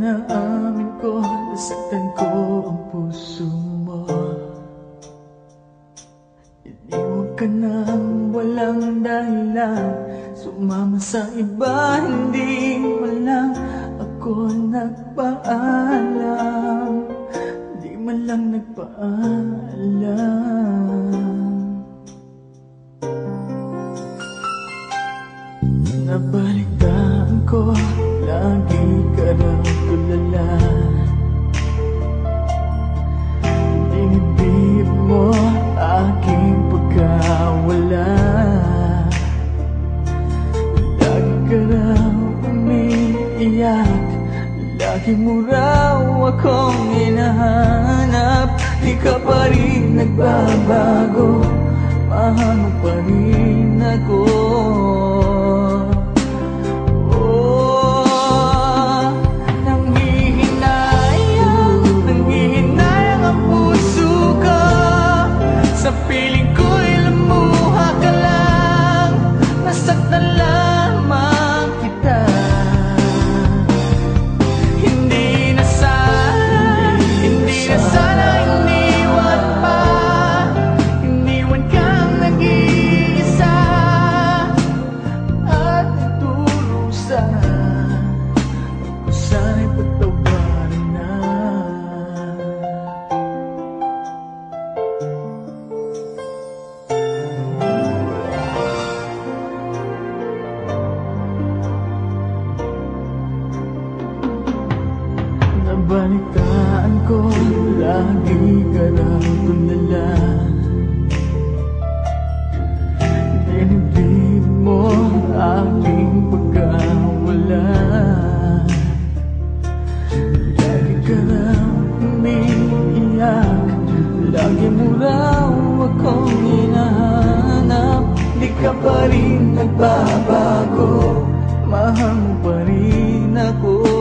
Inaamin ko, nasaktan ko ang puso mo. Iniwan ka nang walang dahilan, sumama sa iba, hindi man lang ako nagpaalam. Di man lang nagpaalam. Nabalitaan ko, lagi ka raw tulala. Dinibdib mo aking pagkawala. Lagi ka raw umiiyak, lagi mo raw akong hinahanap. Di ka pa rin nagbabago, mahal mo pa rin ako. Sa piling ko'y lumuha ka lang, nasaktan lamang kita. Hindi na sana iniwan pa, iniwan kang nag-iisa at nagdurusa. Ako sana'y pagtawarin na. Nabalitaan ko, lagi ka raw tulala. Dinibdib mo aking pagkawala. Lagi ka raw umiiyak, lagi mo raw akong hinahanap. Di ka pa rin nagbabago, mahal mo pa rin ako.